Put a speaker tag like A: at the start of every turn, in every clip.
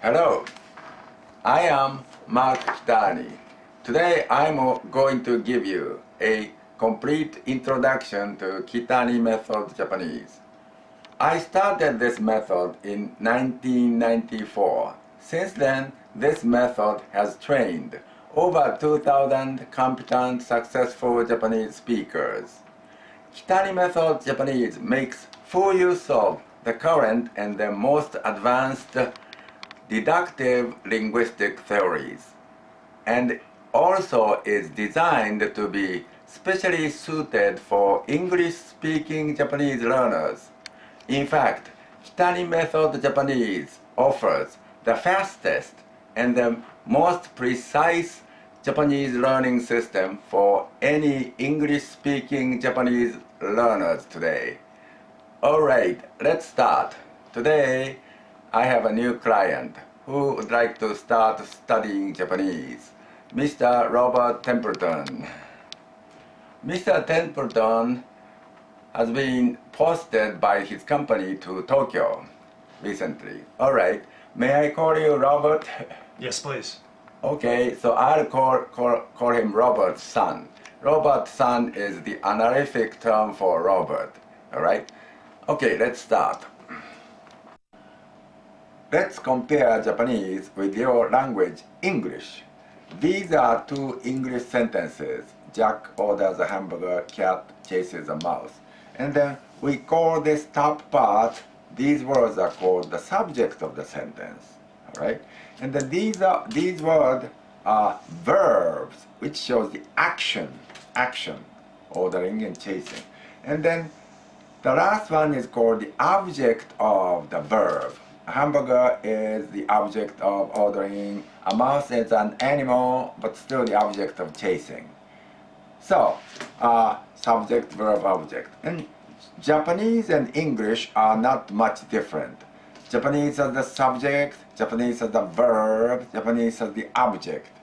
A: Hello, I am Mark Kitani. Today I'm going to give you a complete introduction to Kitani method Japanese. I started this method in 1994. Since then, this method has trained over 2,000 competent, successful Japanese speakers. Kitani method Japanese makes full use of the current and the most advanced deductive linguistic theories, and also is designed to be specially suited for English-speaking Japanese learners. In fact, Kitani method Japanese offers the fastest and the most precise Japanese learning system for any English-speaking Japanese learners today. Alright, let's start. Today, I have a new client who would like to start studying Japanese, Mr. Robert Templeton. Mr. Templeton has been posted by his company to Tokyo recently. Alright, may I call you Robert?
B: Yes, please.
A: Okay, so I'll call him Robert's son. Robert's son is the honorific term for Robert. Alright? Okay, let's start. Let's compare Japanese with your language, English. These are two English sentences. Jack orders a hamburger, cat chases a mouse. And then we call this top part, these words are called the subject of the sentence. Alright? And then these words are verbs, which shows the action, ordering and chasing. And then the last one is called the object of the verb. A hamburger is the object of ordering. A mouse is an animal, but still the object of chasing. So, subject, verb, object. And Japanese and English are not much different. Japanese has the subject, Japanese has the verb, Japanese has the object.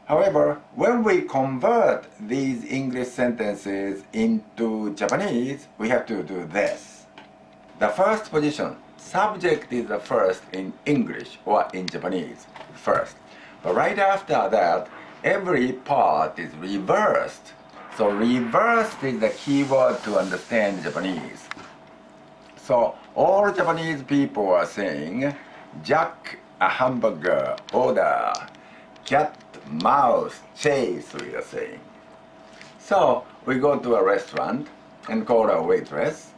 A: However, when we convert these English sentences into Japanese, we have to do this. The first position, subject is the first in English or in Japanese, first. But right after that, every part is reversed. So reversed is the key word to understand Japanese. So all Japanese people are saying, Jack, a hamburger, order, cat, mouse, chase, we are saying. So we go to a restaurant and call a waitress.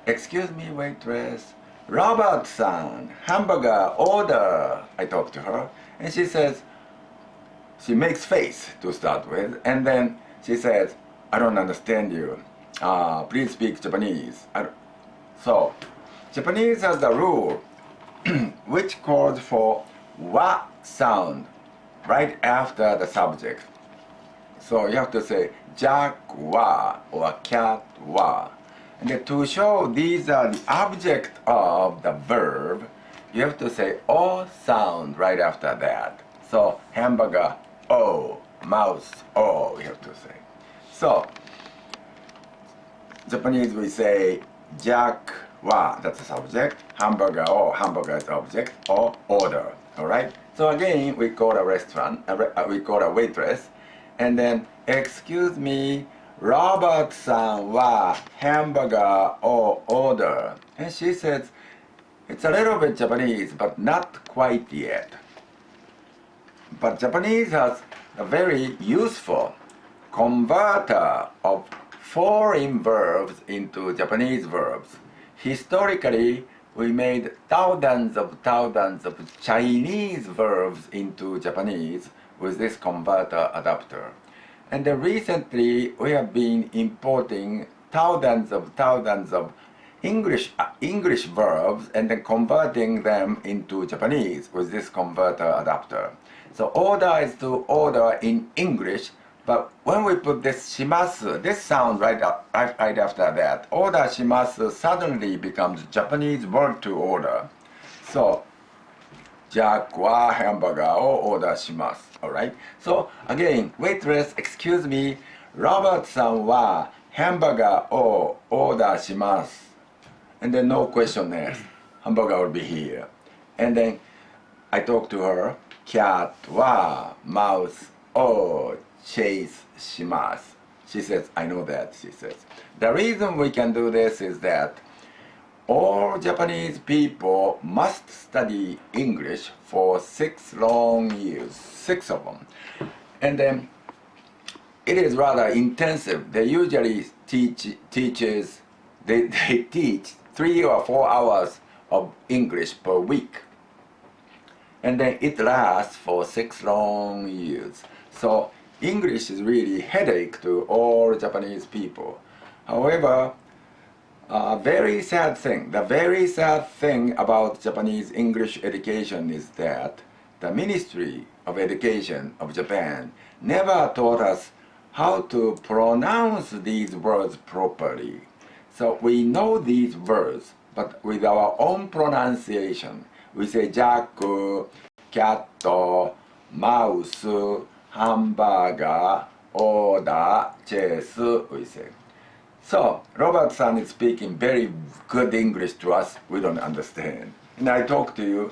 A: Excuse me, waitress. Robert-san, hamburger, order. I talk to her, and she says, she makes face to start with, and then she says, I don't understand you. Please speak Japanese. So, Japanese has the rule which calls for wa sound right after the subject. So you have to say Jack wa or cat wa. And then to show these are the object of the verb, you have to say o sound right after that. So hamburger, o, mouse, o, you have to say. So Japanese we say Jack wa, that's the subject, hamburger, o, hamburger is the object, or order. Alright? So again, we call a restaurant, we call a waitress, and then, excuse me, Robert-san wa hamburger or order. And she says, it's a little bit Japanese, but not quite yet. But Japanese has a very useful converter of foreign verbs into Japanese verbs. Historically, we made thousands of Chinese verbs into Japanese with this converter adapter. And then recently, we have been importing thousands of English verbs and then converting them into Japanese with this converter adapter. So order is to order in English, but when we put this shimasu, this sound right after that, order shimasu suddenly becomes Japanese word to order. So, Jack wa hamburger or order shimasu. Alright? So, again, waitress, excuse me, Robert-san wa hamburger or order shimasu. And then no question asked. Hamburger will be here. And then I talk to her, cat wa mouse o chase shimasu. She says, I know that, she says. The reason we can do this is that all Japanese people must study English for 6 long years, 6 of them. And then it is rather intensive. They usually teach 3 or 4 hours of English per week. And then it lasts for 6 long years. So English is really headache to all Japanese people. However, the very sad thing about Japanese English education is that the Ministry of Education of Japan never taught us how to pronounce these words properly. So we know these words, but with our own pronunciation. We say jack, cat, mouse, hamburger, order, chase, we say. So, Robert-san is speaking very good English to us, we don't understand. And I talk to you,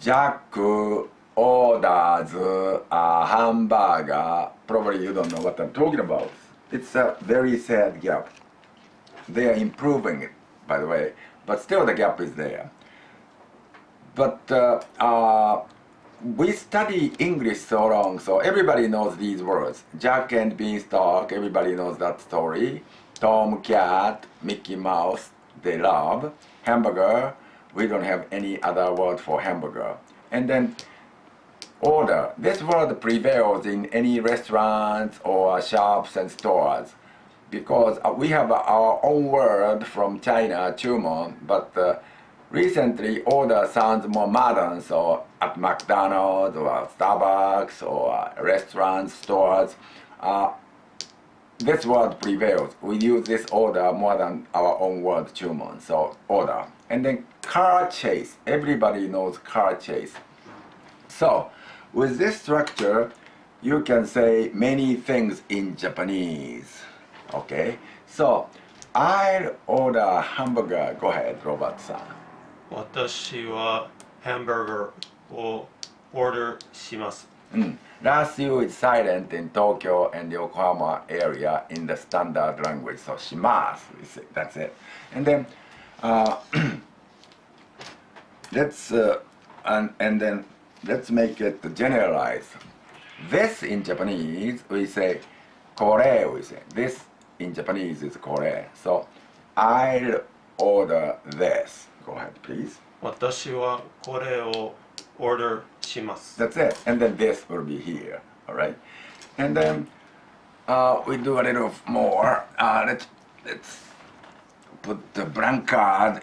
A: Jack orders a hamburger, probably you don't know what I'm talking about. It's a very sad gap. They are improving it, by the way, but still the gap is there. But we study English so long, so everybody knows these words. Jack and Beanstalk, everybody knows that story. Tom Cat, Mickey Mouse, they love. Hamburger, we don't have any other word for hamburger. And then order. This word prevails in any restaurants or shops and stores because we have our own word from China, 注文, but recently order sounds more modern, so at McDonald's or Starbucks or restaurants, stores, this word prevails. We use this order more than our own word 注文, so order. And then car chase. Everybody knows car chase. So with this structure, you can say many things in Japanese. Okay? So I'll order hamburger. Go ahead, Robert-san.
B: 私はハンバーガーをオーダーします。
A: Last U is silent in Tokyo and Yokohama area in the standard language. So shimasu, that's it. And then let's make it generalized. This in Japanese we say kore, we say. This in Japanese is kore. So I'll order this. Go ahead, please.
B: 私はこれをオーダーします。
A: That's it. And then this will be here. All right. And then we do a little more. Let's put the blank card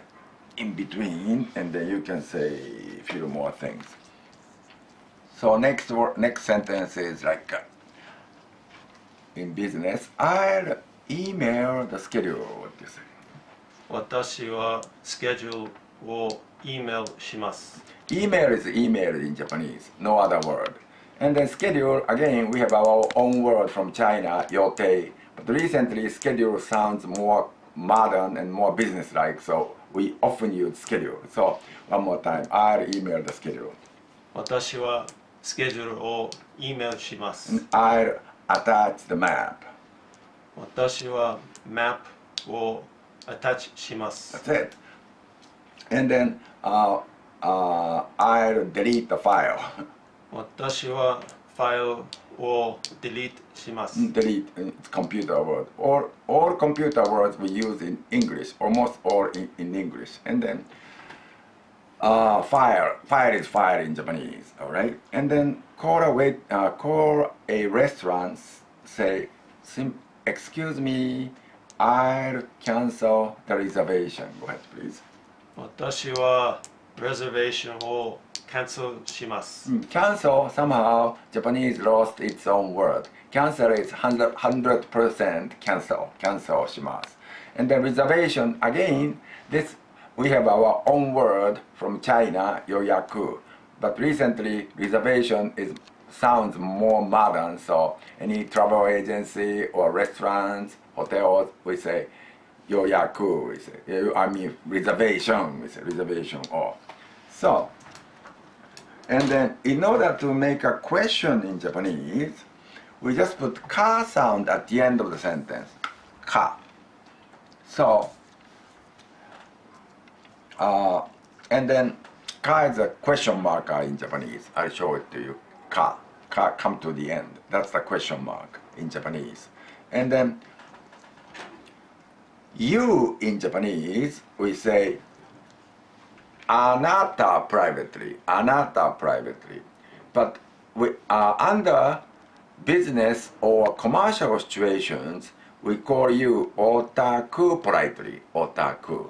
A: in between, and then you can say a few more things. So next sentence is like in business, I'll email the schedule. What do you say?
B: 私はスケジュールを email します。
A: Email is email in Japanese, no other word. And then schedule, again, we have our own word from China, yotei. But recently, schedule sounds more modern and more business-like, so we often use schedule. So one more time, I'll email the schedule.
B: 私はスケジュールを email します。
A: And I'll attach the map.
B: 私は map を attach します。
A: That's it. And then I'll delete the file.
B: 私はファイルを delete します。
A: Delete it's computer word. All computer words we use in English, almost all in English. And then file is file in Japanese, all right? And then call a restaurant, say, excuse me, I'll cancel the reservation. Go ahead, please.
B: 私は reservation を cancel します。
A: Cancel, somehow Japanese lost its own word. Cancel is 100% cancel します. And then reservation, again, this we have our own word from China, yoyaku. But recently, reservation sounds more modern, so any travel agency or restaurants, hotels, we say yoyaku, we say, I mean reservation, we say reservation. So And then in order to make a question in Japanese, we just put ka sound at the end of the sentence. Ka. So, and then ka is a question marker in Japanese. I'll show it to you. Ka. Ka come to the end. That's the question mark in Japanese. And then you in Japanese, we say anata privately. Anata privately. But we under business or commercial situations, we call you otaku politely. Otaku.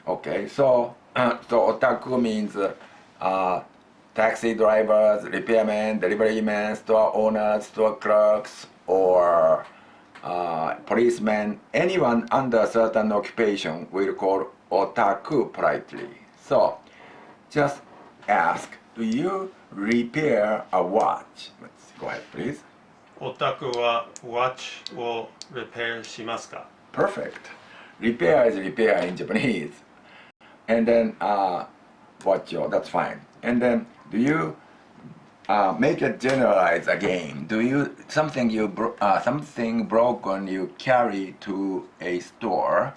A: Okay, so otaku means taxi drivers, repairmen, delivery men, store owners, store clerks, or policemen. Anyone under a certain occupation we'll call otaku politely. So just ask, do you repair a watch? Let's go ahead, please.
B: オタクは watch を repair しますか?
A: Perfect. Repair is repair in Japanese. And then watch your, that's fine. And then do you make it generalize again? Do you something broken you carry to a store,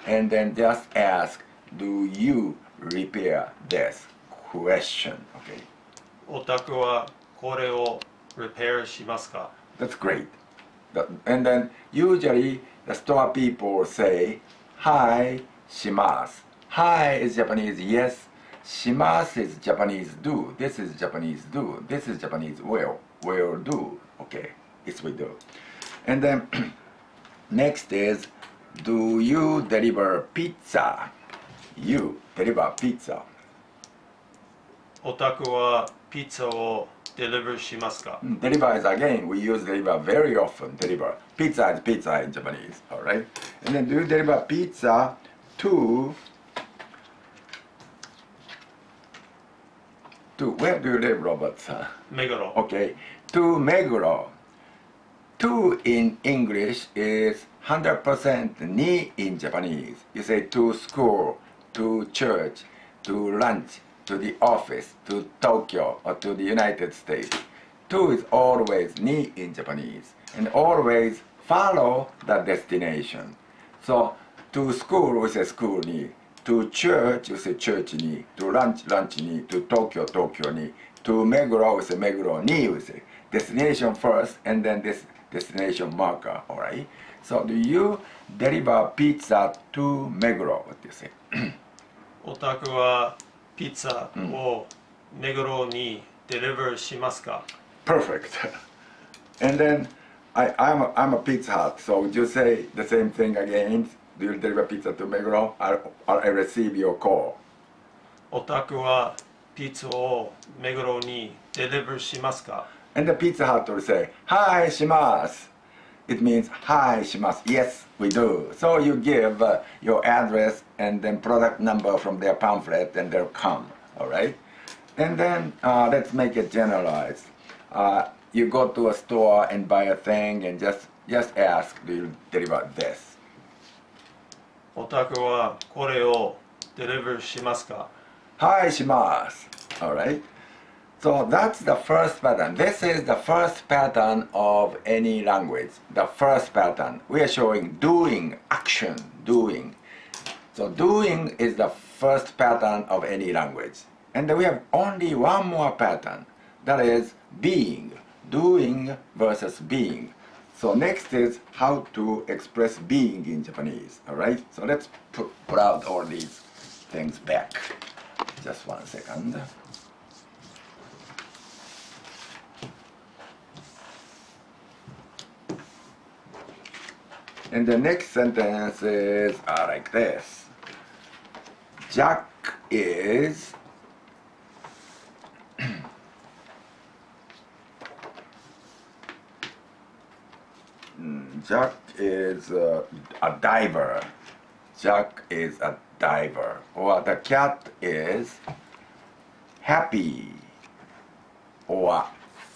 A: and then just ask, do you repair this? Question. Okay.
B: オタクはこれを repair しますか?
A: That's great. And then usually the store people say, hi, shimasu. Hi is Japanese yes. Shimasu is Japanese do. This is Japanese do. This is Japanese will. Will do. Okay. It's we do. And then next is, do you deliver pizza? You deliver pizza.
B: オタクはピッツァを deliver しますか?
A: Deliver is again, we use deliver very often. Deliver. Pizza is pizza in Japanese. Alright? And then do you deliver pizza to where do you live, Robert?
B: 目黒.
A: Okay. To Meguro. To in English is 100% ni in Japanese. You say to school, to church, to lunch, to the office, to Tokyo, or to the United States. To is always ni in Japanese, and always follow the destination. So to school we say school ni, to church you say church ni, to lunch lunch ni, to Tokyo Tokyo ni, to Meguro we say Meguro ni, we say destination first and then this destination marker. All right. So do you deliver pizza to Meguro? What do you say?
B: オタクはピッツァを目黒に deliver しますか?
A: Perfect. And then I'm a Pizza Hut, so would you say the same thing again? Do you deliver pizza to Meguro? I receive your call.
B: オタクはピッツァを目黒に deliver しますか?
A: And the Pizza Hut will say, hi, shimasu. It means, hi, shimasu. Yes, we do. So you give your address and then product number from their pamphlet and they'll come. All right? And then let's make it generalized. You go to a store and buy a thing and just ask, do you deliver this?
B: オタクはこれを deliver しますか?
A: Hi, shimasu. All right? So that's the first pattern. This is the first pattern of any language. The first pattern. We are showing doing, action, doing. So doing is the first pattern of any language. And then we have only one more pattern. That is being. Doing versus being. So next is how to express being in Japanese. Alright? So let's put out all these things back. Just 1 second. And the next sentence is like this. Jack is a diver. Jack is a diver. Or the cat is happy. Or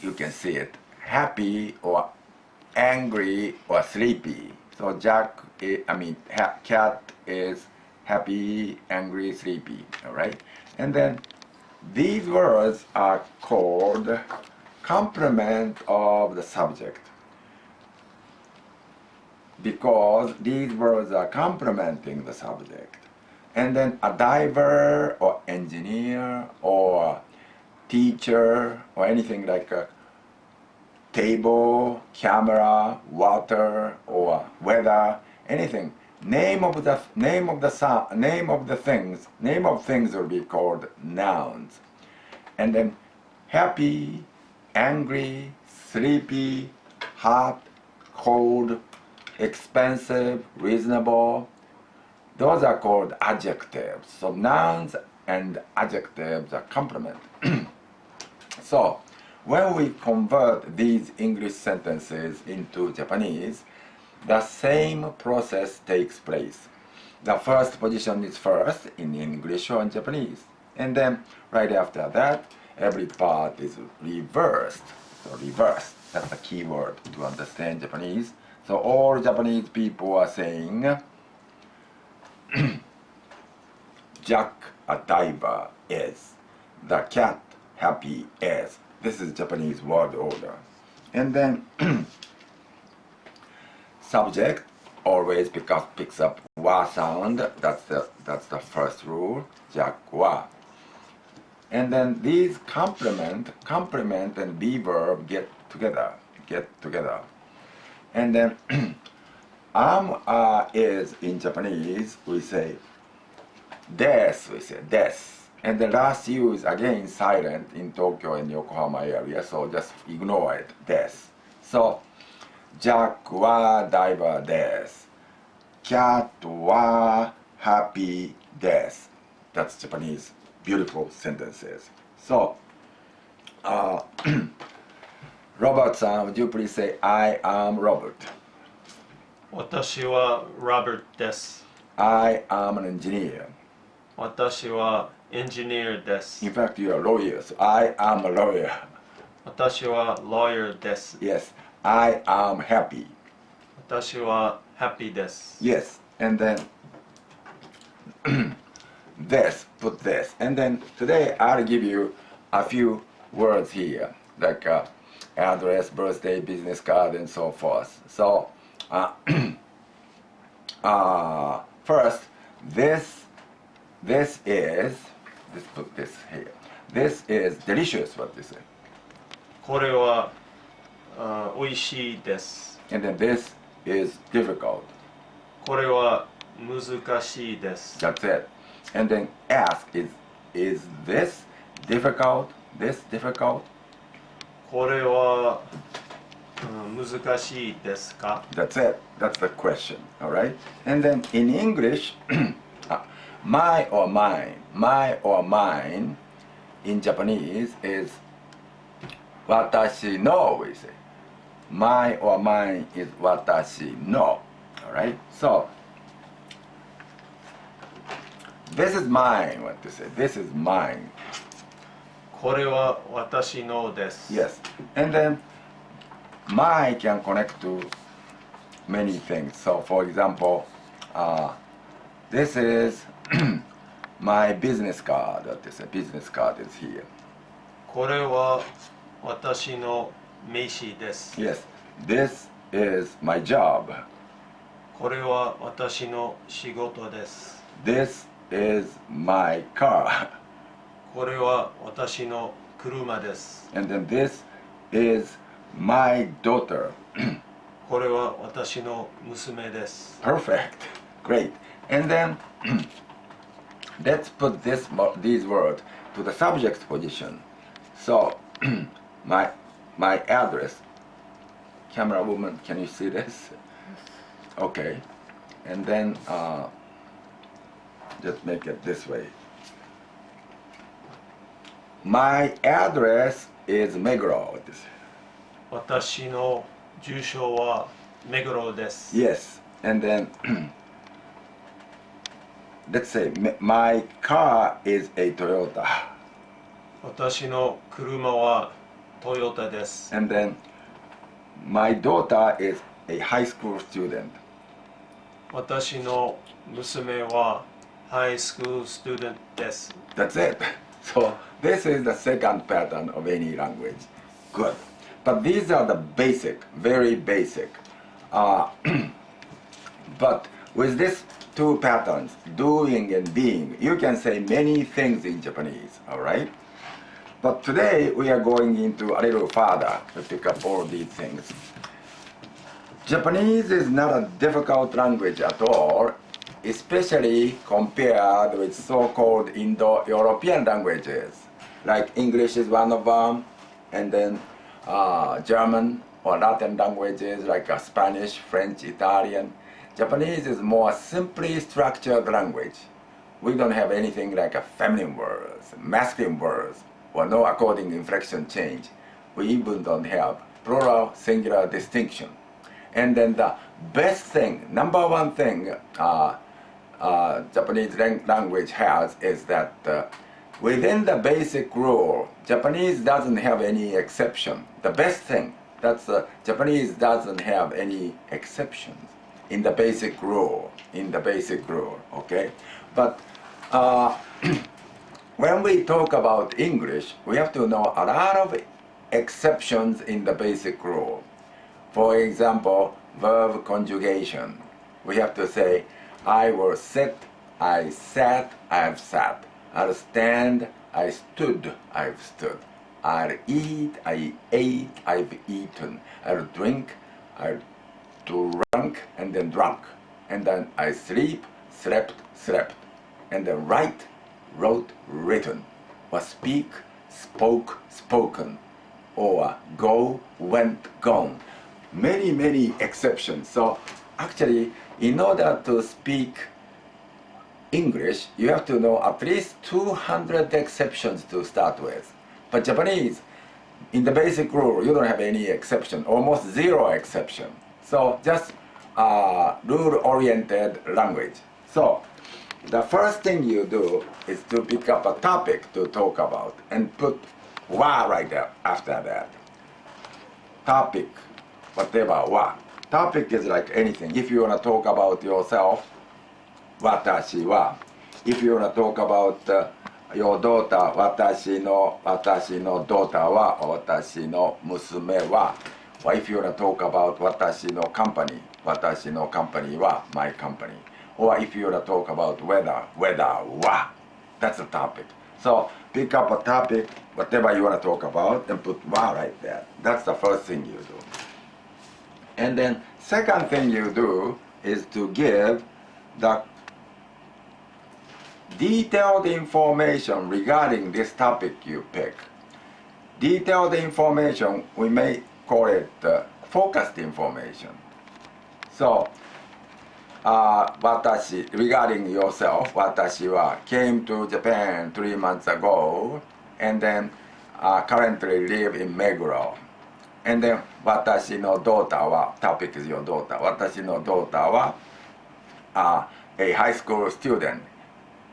A: you can see it, happy or angry or sleepy. So cat is happy, angry, sleepy. All right. And then these words are called complement of the subject, because these words are complementing the subject. And then a diver or engineer or teacher or anything like a table, camera, water, or weather, anything. Name of things will be called nouns. And then happy, angry, sleepy, hot, cold, expensive, reasonable, those are called adjectives. So nouns and adjectives are complement. So when we convert these English sentences into Japanese, the same process takes place. The first position is first in English or in Japanese. And then right after that, every part is reversed. So reversed, that's the key word to understand Japanese. So all Japanese people are saying, Jack a diver is, the cat happy is. This is Japanese word order. And then subject always picks up wa sound. That's the first rule. Jack wa. And then these complement and be verb get together. And then is in Japanese we say des, we say des. And the last U is again silent in Tokyo and Yokohama area, so just ignore it, des. So, Jack wa diver des. Cat wa happy des. That's Japanese beautiful sentences. So, Robert-san, would you please say, I am Robert.
B: 私は Robert です。
A: I am an engineer.
B: 私はエンジニアです。
A: In fact, you are a lawyer, so I am a lawyer.
B: 私は lawyer です。
A: Yes, I am happy.
B: 私は happy です。
A: Yes, and then this, put this. And then today I'll give you a few words here, like address, birthday, business card, and so forth. So, first, let's put this here. This is delicious, what they say.
B: これは美味しいです。
A: And then this is difficult.
B: これは難しいです。
A: That's it. And then ask is this difficult? This difficult?
B: これは難しいですか？
A: That's it. That's the question. All right. And then in English, my or mine in Japanese is watashi no, we say. My or mine is watashi no. All right. So this is mine. What to say? This is mine.
B: これは私のです。
A: Yes. And then my can connect to many things. So for example, this is my business card. This business card is here.
B: これは私の名刺です。
A: Yes. This is my job.
B: これは私の仕事です。
A: This is my car.
B: これは私の車です。
A: And then this is my daughter.
B: これは私の娘です。
A: Perfect. Great. And then let's put these words to the subject position. So my address. Camera woman, can you see this? Okay. And then just make it this way. My address is Meguro.
B: 私の住所は目黒です。
A: Yes. And then let's say my car is a Toyota.
B: 私の車はトヨタです。
A: And then my daughter is a high school student.
B: 私の娘はハイスクールスチューデントです。
A: That's it. So this is the second pattern of any language. Good. But these are the basic, very basic. But with these two patterns, doing and being, you can say many things in Japanese, all right? But today we are going into a little further to pick up all these things. Japanese is not a difficult language at all, especially compared with so-called Indo-European languages. Like English is one of them, and then German or Latin languages like Spanish, French, Italian. Japanese is more simply structured language. We don't have anything like a feminine words, masculine words, or no according inflection change. We even don't have plural singular distinction. And then the best thing, number one thing Japanese language has is that within the basic rule, Japanese doesn't have any exception. The best thing, that's Japanese doesn't have any exceptions in the basic rule, okay? But when we talk about English, we have to know a lot of exceptions in the basic rule. For example, verb conjugation. We have to say, I will sit, I sat, I've sat. I'll stand, I stood, I've stood. I'll eat, I ate, I've eaten. I'll drink, I've drunk, and then drunk. And then I sleep, slept, slept. And then write, wrote, written. Or speak, spoke, spoken. Or go, went, gone. Many, many exceptions. So actually, in order to speak English, you have to know at least 200 exceptions to start with. But Japanese, in the basic rule, you don't have any exception, almost zero exception. So just rule-oriented language. So the first thing you do is to pick up a topic to talk about and put wa right there after that. Topic, whatever, wa. Topic is like anything. If you want to talk about yourself, watashi wa. If you want to talk about your daughter, watashi no daughter wa, or watashi no musume wa. Or if you want to talk about watashi no company wa, my company. Or if you want to talk about weather wa. That's the topic. So pick up a topic, whatever you want to talk about, and put wa right there. That's the first thing you do. And then second thing you do is to give the detailed information regarding this topic you pick. Detailed information, we may call it focused information. So, watashi, regarding yourself, watashi wa came to Japan 3 months ago, and then currently live in Meguro. And then, watashi no daughter wa, topic is your daughter. Watashi no daughter wa, a high school student,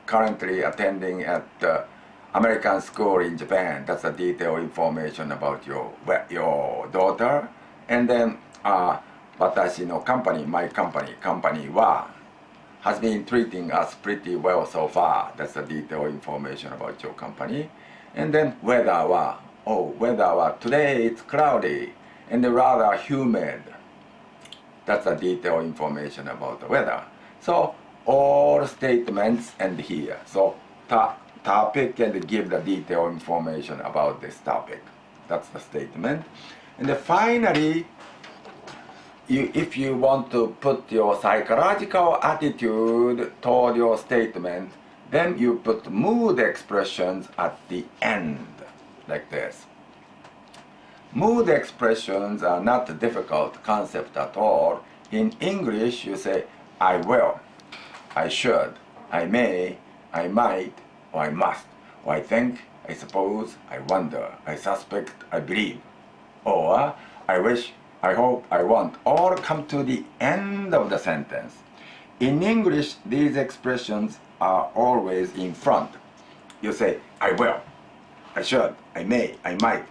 A: currently attending at American school in Japan. That's a detailed information about your daughter. And then, watashi no company, my company wa, has been treating us pretty well so far. That's a detailed information about your company. And then weather wa, weather wa, today it's cloudy and rather humid. That's a detailed information about the weather. So all statements end here. So topic and give the detailed information about this topic. That's the statement. And then finally, if you want to put your psychological attitude toward your statement, then you put mood expressions at the end, like this. Mood expressions are not a difficult concept at all. In English, you say, I will, I should, I may, I might, or I must, or I think, I suppose, I wonder, I suspect, I believe, or I wish, I hope, I want, all come to the end of the sentence. In English, these expressions are always in front. You say, I will, I should, I may, I might.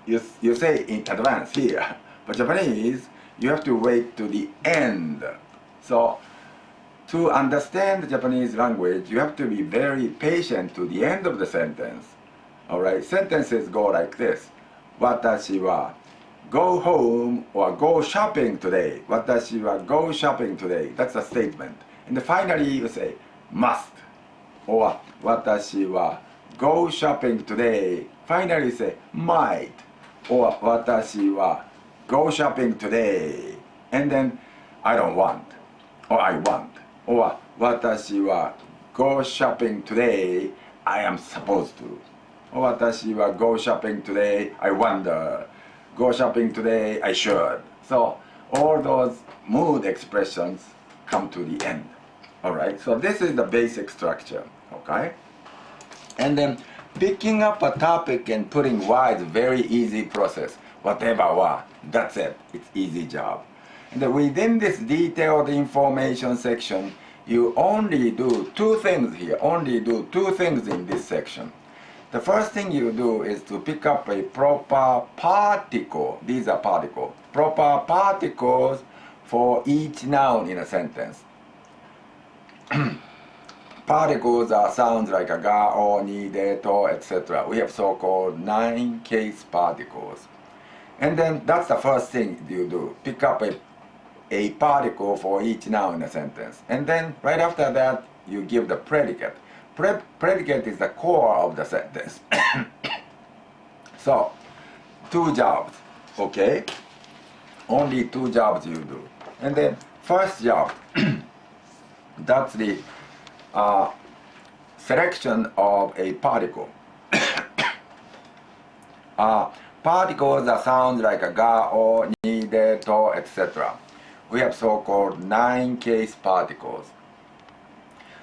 A: You say in advance here. But Japanese, you have to wait to the end. So, to understand the Japanese language, you have to be very patient to the end of the sentence. Alright, sentences go like this. 私は go home or go shopping today. 私は go shopping today. That's a statement. And finally you say must. Or 私は go shopping today. Finally you say might. Or 私は go shopping today. And then I don't want. Or I want. Or 私は go shopping today. I am supposed to. Or 私は go shopping today. I wonder. Go shopping today. I should. So all those mood expressions come to the end. Alright, so this is the basic structure. Okay? And then picking up a topic and putting why is very easy process. Whatever what, that's it. It's easy job. And then within this detailed information section, you only do two things here. Only do two things in this section. The first thing you do is to pick up a proper particle. These are particles. Proper particles for each noun in a sentence. Particles are sounds like a ga, o, ni, de, to, etc. We have so-called 9 case particles. And then that's the first thing you do. Pick up a particle for each noun in a sentence. And then right after that, you give the predicate. Predicate is the core of the sentence. So, two jobs, okay? Only two jobs you do. And then first job, that's the selection of a particle. Particles are sounds like a ga, o, ni, de, to, etc. We have so-called 9 case particles.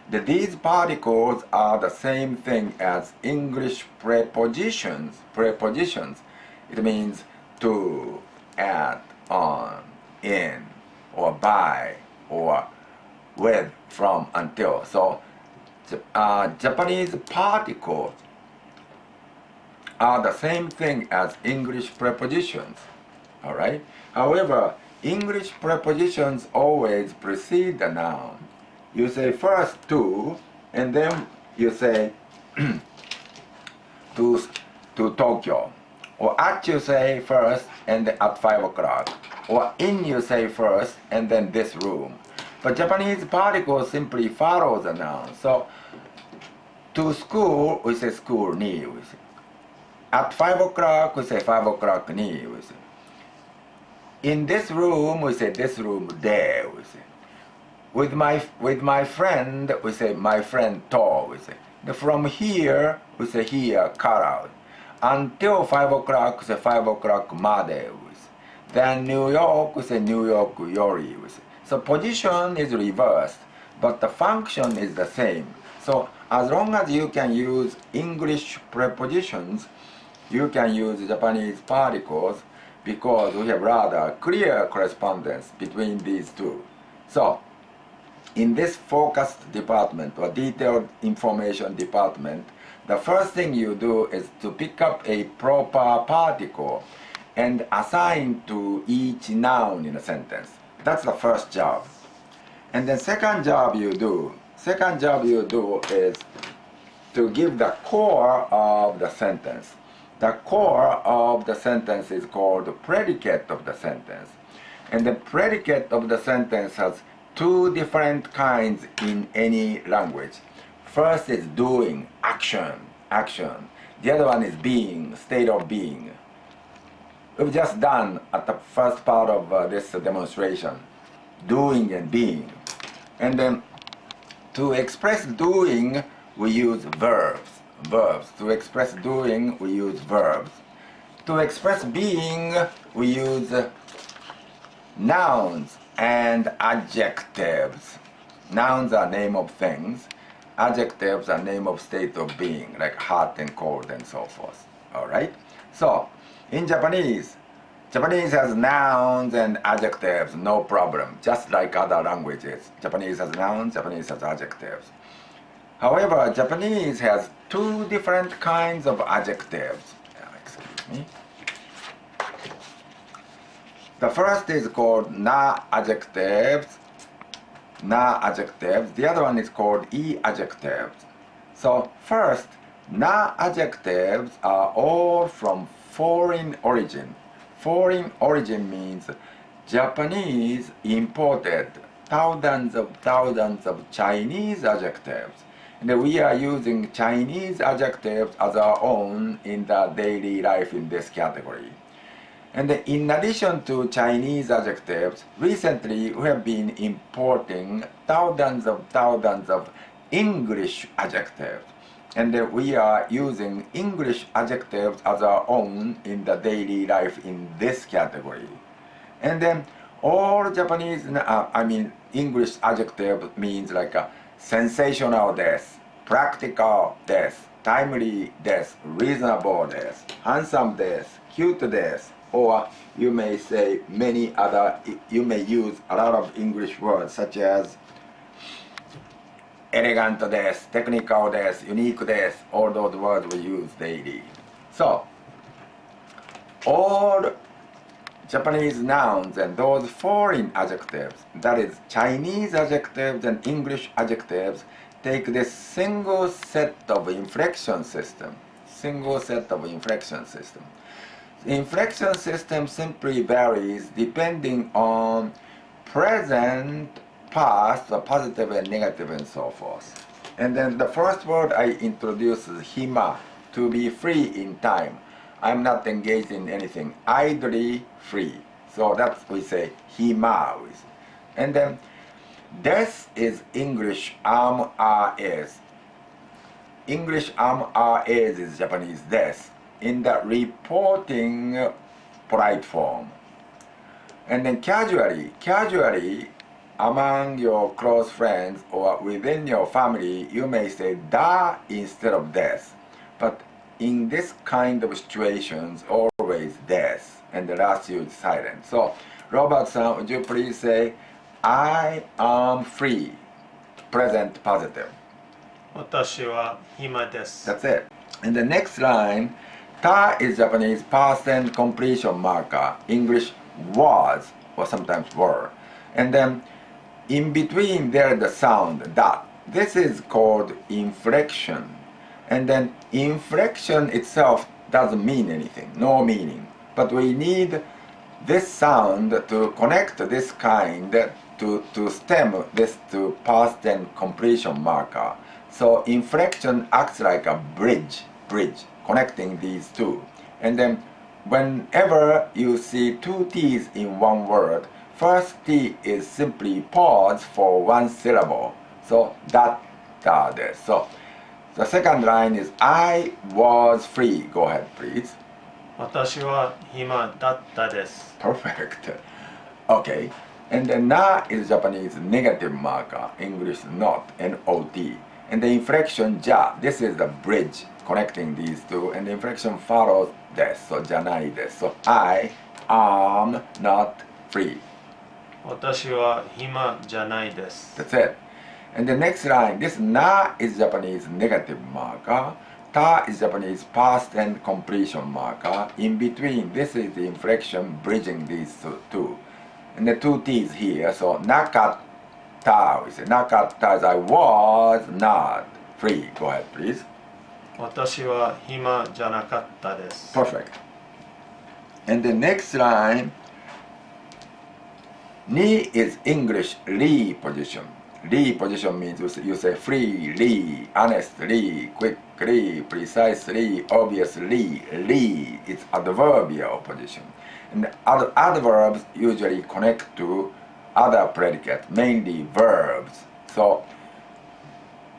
A: These particles are the same thing as English prepositions. Prepositions. It means to, at, on, in, or by, or with, from, until. So Japanese particles are the same thing as English prepositions. Alright? However, English prepositions always precede the noun. You say first to, and then you say to Tokyo. Or at you say first, and then at 5 o'clock. Or in you say first, and then this room. But Japanese particles simply follow the noun. So to school, we say school ni. We say. At 5 o'clock, we say 5 o'clock ni. We say. In this room, we say this room de. We say. With my friend, we say my friend to. We say. From here, we say here kara. Until 5 o'clock, we say 5 o'clock made. We say. Then New York, we say New York yori. We say. So position is reversed, but the function is the same. So as long as you can use English prepositions, you can use Japanese particles because we have rather clear correspondence between these two. So in this focused department or detailed information department, the first thing you do is to pick up a proper particle and assign to each noun in a sentence. That's the first job. And then second job you do is to give the core of the sentence. The core of the sentence is called the predicate of the sentence. And the predicate of the sentence has two different kinds in any language. First is doing, action. The other one is being, state of being. We've just done at the first part of this demonstration, doing and being. And then to express doing, we use verbs. To express doing, we use verbs. To express being, we use nouns and adjectives. Nouns are name of things. Adjectives are name of state of being, like hot and cold and so forth. Alright? So, in Japanese has nouns and adjectives, no problem. Just like other languages. Japanese has nouns, Japanese has adjectives. However, Japanese has two different kinds of adjectives. Excuse me. The first is called Na-Adjectives. The other one is called I-Adjectives. So first, Na-adjectives are all from foreign origin. Foreign origin means Japanese imported thousands of Chinese adjectives. And we are using Chinese adjectives as our own in the daily life in this category. And in addition to Chinese adjectives, recently we have been importing thousands of English adjectives. And we are using English adjectives as our own in the daily life in this category. And then all Japanese, English adjective means like a sensational desu, practical desu, timely desu, reasonable desu, handsome desu, cute desu, or you may say many other, you may use a lot of English words such as elegant desu, technical desu, unique desu, all those words we use daily. So, all Japanese nouns and those foreign adjectives, that is Chinese adjectives and English adjectives, take this single set of inflection system. The inflection system simply varies depending on present, past, or positive and negative and so forth. And then the first word I introduce is hima, to be free in time. I'm not engaged in anything, idly free. So that's we say hima with. And then des is English is. English is Japanese des in the reporting polite form. And then casually among your close friends or within your family, you may say da instead of des. But in this kind of situations, always des, and the last U is silent. So, Robert-san, would you please say, I am free, present positive.
B: 私は暇です。
A: That's it. And the next line, ta is Japanese past and completion marker, English was, or sometimes were. And then in between there the sound, da. This is called inflection. And then inflection itself doesn't mean anything, no meaning. But we need this sound to connect this kind to stem this to past and completion marker. So inflection acts like a bridge connecting these two. And then whenever you see two T's in one word, first T is simply pause for one syllable. So that desu. So the second line is I was free. Go ahead, please.
B: 私は暇だったです。
A: Perfect. Okay. And then na is Japanese negative marker, English not, N-O-T. And the inflection ja, this is the bridge connecting these two, and the inflection follows desu, so janai desu. So I am not free.
B: 私は暇じゃないです。
A: That's it. And the next line, this na is Japanese negative marker, ta is Japanese past and completion marker. In between, this is the inflection bridging these two. And the two T's here, so nakata, we say nakata is I was not free. Go ahead, please.
B: 私は暇じゃなかったです。
A: Perfect. And the next line, ni is English li position. Li position means you say freely, honestly, quickly, precisely, obviously. Li is adverbial position. And adverbs usually connect to other predicates, mainly verbs. So,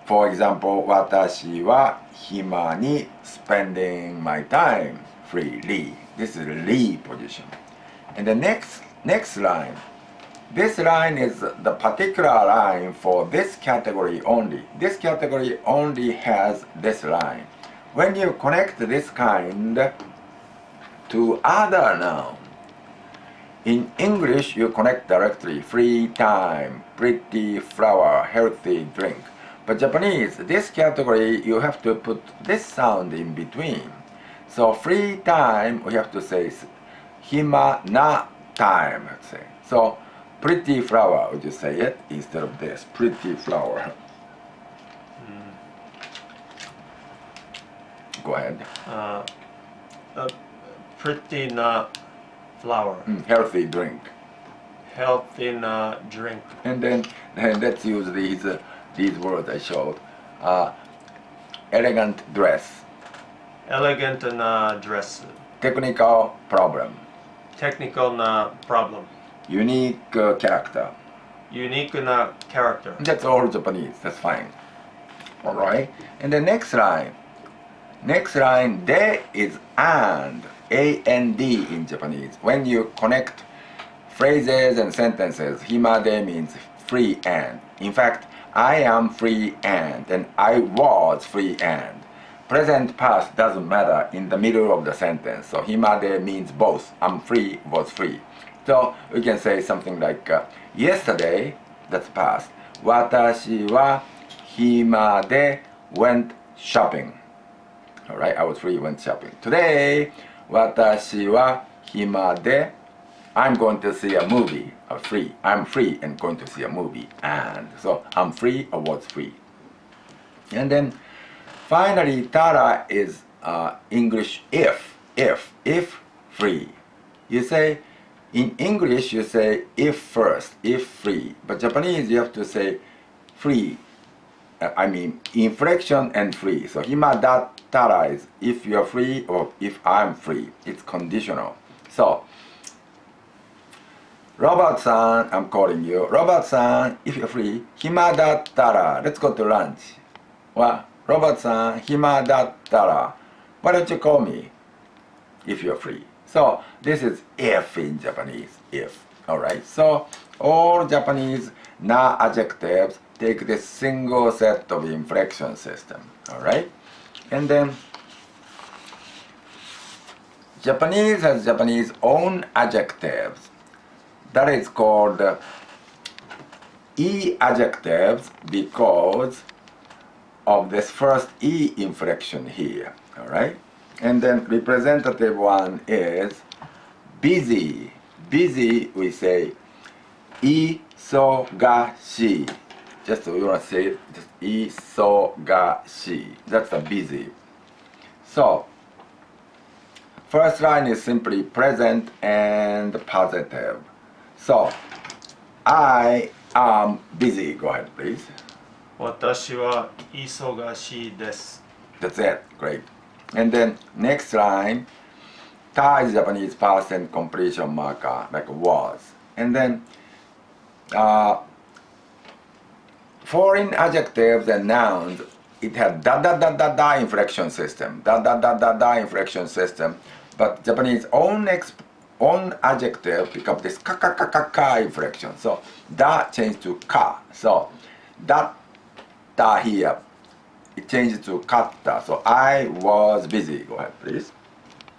A: for example, 私は暇に spending my time freely. This is li position. And the next line, this line is the particular line for this category only. This category only has this line. When you connect this kind to other noun, in English you connect directly free time, pretty flower, healthy drink. But Japanese, this category you have to put this sound in between. So free time we have to say hima na time, let's say. So pretty flower, would you say it instead of this? Pretty flower. Go ahead.
B: A pretty nut flower.
A: Healthy drink.
B: Healthy nut drink.
A: And then let's use these words I showed. Elegant dress.
B: Elegant dress.
A: Technical problem.
B: Technical problem.
A: Unique character.
B: Unique character.
A: That's all Japanese. That's fine. All right. And the next line. Next line, de is and. A-N-D in Japanese. When you connect phrases and sentences, himade means free and. In fact, I am free and I was free and. Present past doesn't matter in the middle of the sentence. So himade means both. I'm free, was free. So we can say something like yesterday, that's past. Watashi wa himade went shopping. Alright, I was free, went shopping. Today, watashi wa himade, I'm going to see a movie. Free. I'm free and going to see a movie. And so I'm free or was free. And then finally, tara is English if free. You say, in English you say if first, if free. But Japanese you have to say free. I mean inflection and free. So hima da tara is if you're free or if I'm free. It's conditional. So Robert-san, I'm calling you. Robert-san, if you're free, hima da tara. Let's go to lunch. Well, Robert-san, hima da tara. Why don't you call me if you're free? So this is if in Japanese, if. Alright, so all Japanese na-adjectives take this single set of inflection system. Alright? And then Japanese has Japanese own adjectives. That is called I-adjectives because of this first I inflection here. Alright? And then representative one is busy. Busy we say isogashi. Just we want to say it, just isogashi. That's a busy. So first line is simply present and positive. So I am busy. Go ahead, please.
B: 私は忙しいです。
A: That's it. Great. And then next line, ta is Japanese past and completion marker, like was. And then foreign adjectives and nouns, it had da da da da da inflection system, da da da da da inflection system. But Japanese own adjective become this ka ka ka ka ka inflection. So da changed to ka. So da da here, it changed to katta. So I was busy. Go ahead, please.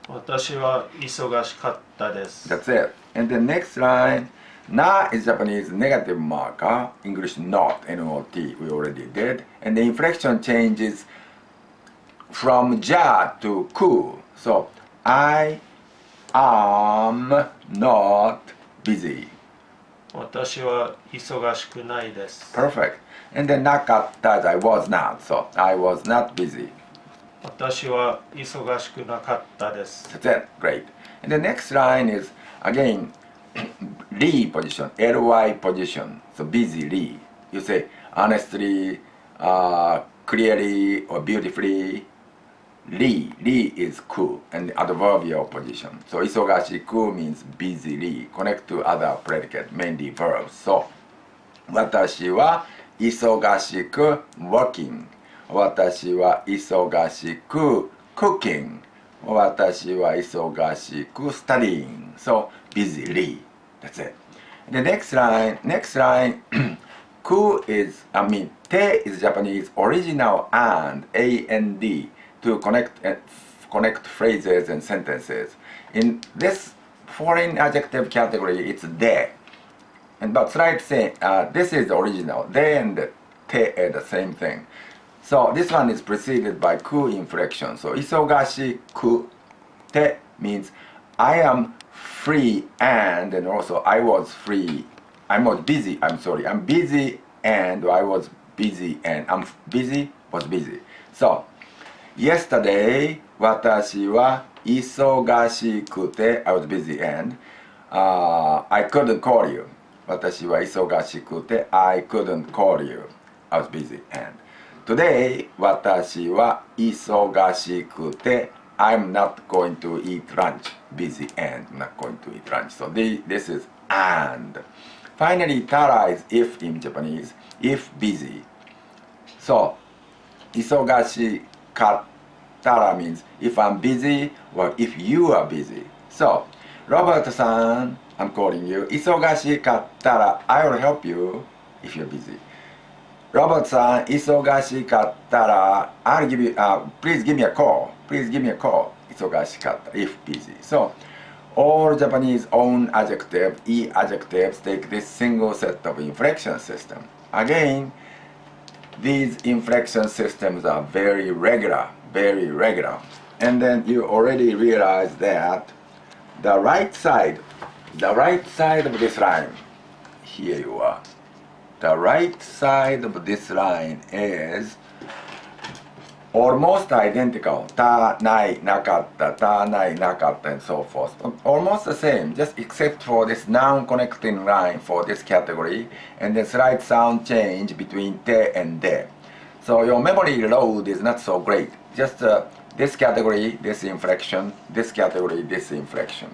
B: 私は忙しかったです。
A: That's it. And the next line, na is Japanese negative marker, English not, N-O-T, we already did. And the inflection changes from ja to ku. So I am not busy.
B: 私は忙しくないです。
A: Perfect. And then nakatta is I was not. So I was not busy.
B: 私は忙しくなかったです。
A: That's it. Great. And the next line is again li position, ly position. So busy li. You say honestly, clearly, or beautifully. Li is ku, and the adverbial position. So isogashiku means busily. Connect to other predicate, mainly verbs. So watashi wa isogashiku working. Watashi wa isogashiku cooking. Watashi wa isogashiku studying. So busily. That's it. The next line, ku is, te is Japanese original and, A-N-D, to connect phrases and sentences. In this foreign adjective category, it's de. But slight say, this is the original. De and te are the same thing. So this one is preceded by ku inflection. So isogashi ku te means I am free and also I was free. I was busy. I'm busy and I was busy and I'm busy was busy. So Yesterday, 私は忙しくて I was busy and I couldn't call you. 私は忙しくて I couldn't call you. I was busy and today, 私は忙しくて I'm not going to eat lunch. Busy and not going to eat lunch. So this is and. Finally, tara is if in Japanese. If busy. So, 忙しかったら means if I'm busy or if you are busy. So, Robert-san, I'm calling you. 忙しかったら I will help you if you're busy. Robert-san, 忙しかったら I'll give you, please give me a call. Please give me a call. 忙しかった if busy. So, all Japanese own adjective, I-adjectives take this single set of inflection system. Again, these inflection systems are very regular. And then you already realize that the right side of this line, here you are. The right side of this line is almost identical. た、ない、なかった、た、ない、なかった and so forth. Almost the same, just except for this noun connecting line for this category and the slight sound change between te and de. So your memory load is not so great. Just this category, this inflection, this category, this inflection.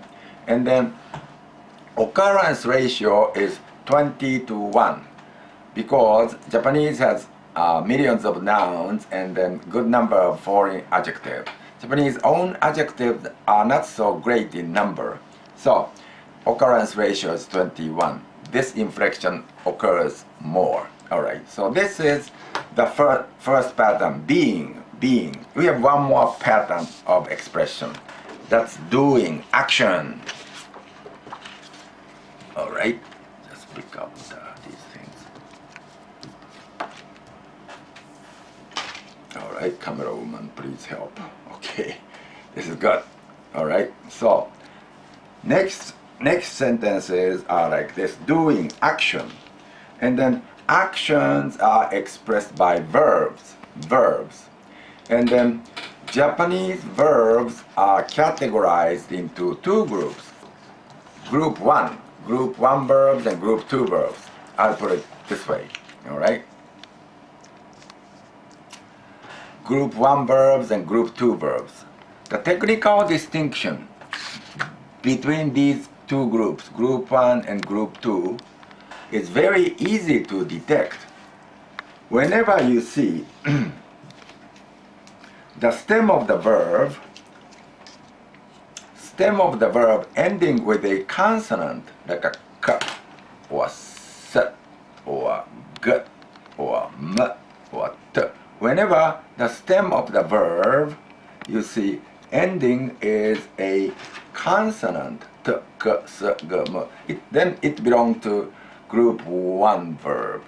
A: And then occurrence ratio is 20 to 1 because Japanese has millions of nouns and then good number of foreign adjectives. Japanese own adjectives are not so great in number. So occurrence ratio is 21. This inflection occurs more. Alright, so this is the first pattern, being. We have one more pattern of expression. That's doing, action. Alright, just pick up these things. Alright, camera woman, please help. Okay, this is good. Alright, so next sentences are like this, doing, action. And then actions are expressed by verbs. And then Japanese verbs are categorized into two groups. Group 1 verbs and group 2 verbs. I'll put it this way, alright? Group 1 verbs and group 2 verbs. The technical distinction between these two groups, group 1 and group 2, is very easy to detect. Whenever you see the stem of the verb ending with a consonant like a k or s or g or m or t. Whenever the stem of the verb you see ending is a consonant t, k, s, g, m, then it belongs to group 1 verb.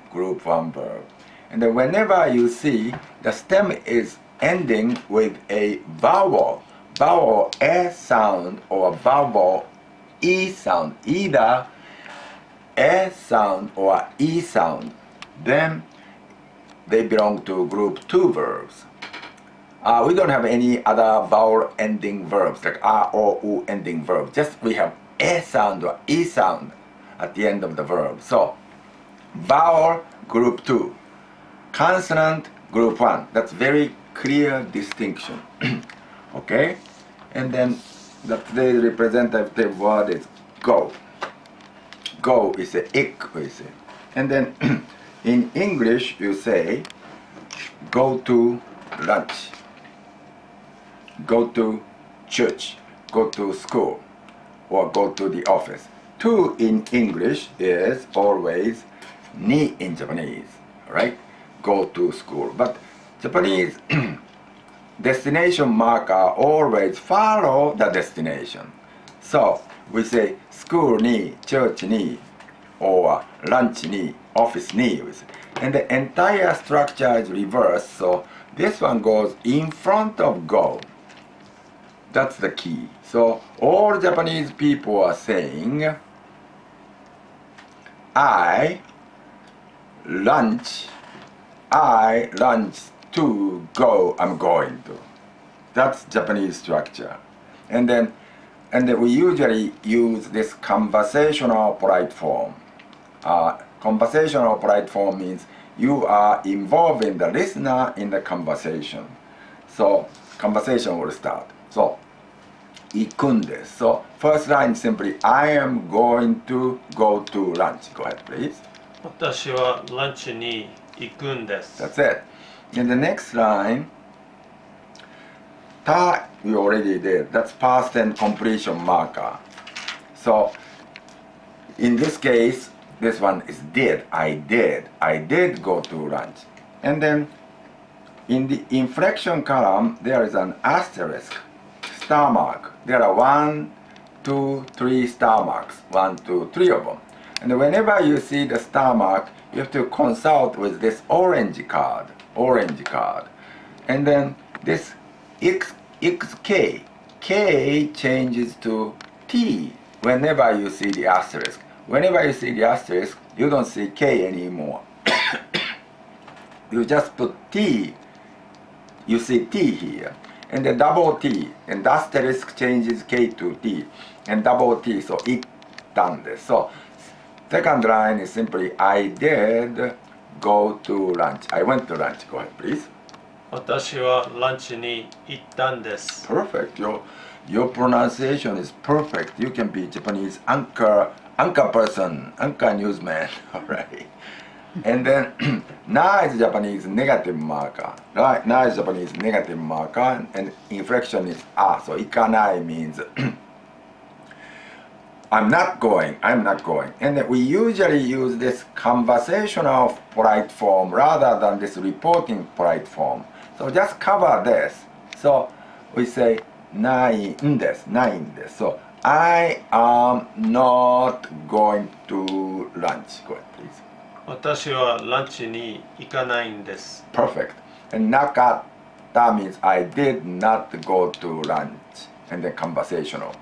A: And then whenever you see the stem is ending with a vowel A sound or vowel E sound, either A sound or E sound, then they belong to group 2 verbs. We don't have any other vowel ending verbs like R or U ending verbs. Just we have A sound or E sound at the end of the verb. So vowel group 2, consonant group 1. That's very clear distinction. Okay, and then the today's representative word is go. Go is a ik, we say. And then in English you say go to lunch, go to church, go to school, or go to the office. To in English is always ni in Japanese, right? Go to school. But Japanese destination marker always follow the destination. So we say school ni, church ni, or lunch ni, office ni. And the entire structure is reversed, so this one goes in front of go. That's the key. So all Japanese people are saying I lunch to go, I'm going to. That's Japanese structure. And then we usually use this conversational polite form. Conversational polite form means you are involving the listener in the conversation. So conversation will start. So 行くんです。So first line simply I am going to go to lunch. Go ahead, please.
B: 私はランチに行くんです。
A: That's it. In the next line, ta we already did. That's past and completion marker. So in this case, this one is did. I did go to lunch. And then in the inflection column, there is an asterisk, star mark. There are 1, 2, 3 star marks. 1, 2, 3 of them. And whenever you see the star mark, you have to consult with this orange card. And then this XK, K changes to T whenever you see the asterisk. Whenever you see the asterisk, you don't see K anymore. You just put T. You see T here. And the double T. And the asterisk changes K to T. And double T. So it done this. So second line is simply I did go to lunch. I went to lunch. Go ahead, please.
B: 私はランチに行ったんです。
A: Perfect. Your pronunciation is perfect. You can be Japanese anchor person, anchor newsman. All right. And then na is Japanese negative marker. Right? Na is Japanese negative marker, and inflection is a. So ikanai means I'm not going. And we usually use this conversational polite form rather than this reporting polite form. So just cover this. So we say ないんです。So I am not going to lunch. Go ahead, please.
B: 私はランチに行かないんです。
A: Perfect. And なかった means I did not go to lunch. And then conversational.